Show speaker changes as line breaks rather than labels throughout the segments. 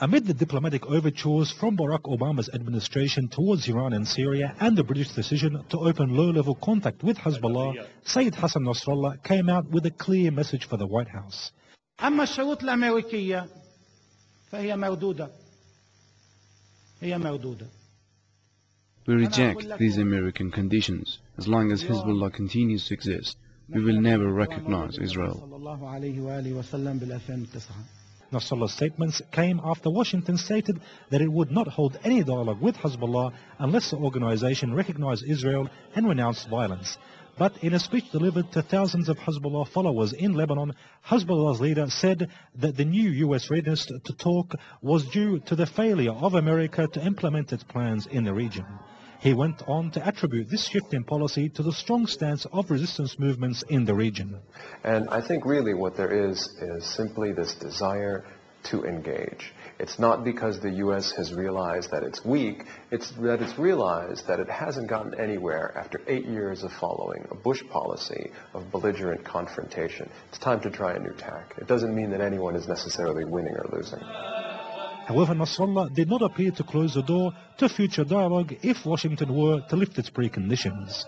Amid the diplomatic overtures from Barack Obama's administration towards Iran and Syria and the British decision to open low-level contact with Hezbollah, Sayyid Hassan Nasrallah came out with a clear message for the White House.
أما الشروط الأمريكية فهي مردودة. هي مردودة.
We reject these American conditions. As long as Hezbollah continues to exist, we will never recognize Israel.
Nasrallah's statements came after Washington stated that it would not hold any dialogue with Hezbollah unless the organization recognized Israel and renounced violence. But in a speech delivered to thousands of Hezbollah followers in Lebanon, Hezbollah's leader said that the new U.S. readiness to talk was due to the failure of America to implement its plans in the region. He went on to attribute this shift in policy to the strong stance of resistance movements in the region.
And I think really what there is simply this desire to engage. It's not because the U.S. has realized that it's weak, it's that it's realized that it hasn't gotten anywhere after 8 years of following a Bush policy of belligerent confrontation. It's time to try a new tack. It doesn't mean that anyone is necessarily winning or losing.
However, Nasrallah did not appear to close the door to future dialogue if Washington were to lift its preconditions.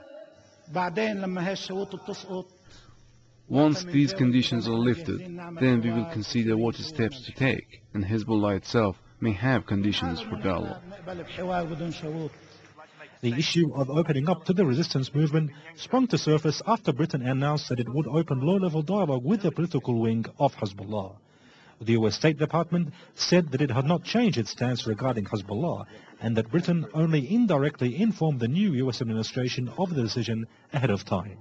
Once these conditions are lifted, then we will consider what steps to take, and Hezbollah itself may have conditions for dialogue.
The issue of opening up to the resistance movement sprung to surface after Britain announced that it would open low-level dialogue with the political wing of Hezbollah. The US State Department said that it had not changed its stance regarding Hezbollah and that Britain only indirectly informed the new US administration of the decision ahead of time.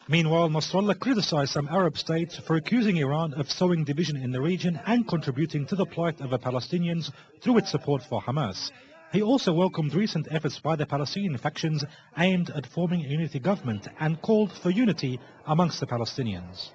Meanwhile, Nasrallah criticized some Arab states for accusing Iran of sowing division in the region and contributing to the plight of the Palestinians through its support for Hamas. He also welcomed recent efforts by the Palestinian factions aimed at forming a unity government and called for unity amongst the Palestinians.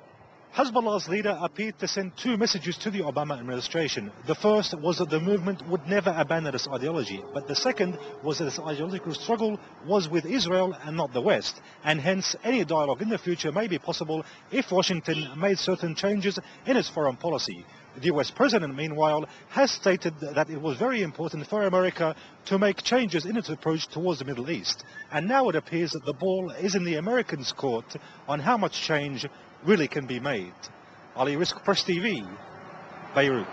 Hezbollah's leader appeared to send two messages to the Obama administration. The first was that the movement would never abandon its ideology, but the second was that its ideological struggle was with Israel and not the West, and hence any dialogue in the future may be possible if Washington made certain changes in its foreign policy. The US president, meanwhile, has stated that it was very important for America to make changes in its approach towards the Middle East. And now it appears that the ball is in the Americans' court on how much change really can be made. Ali Risk, Press TV, Beirut.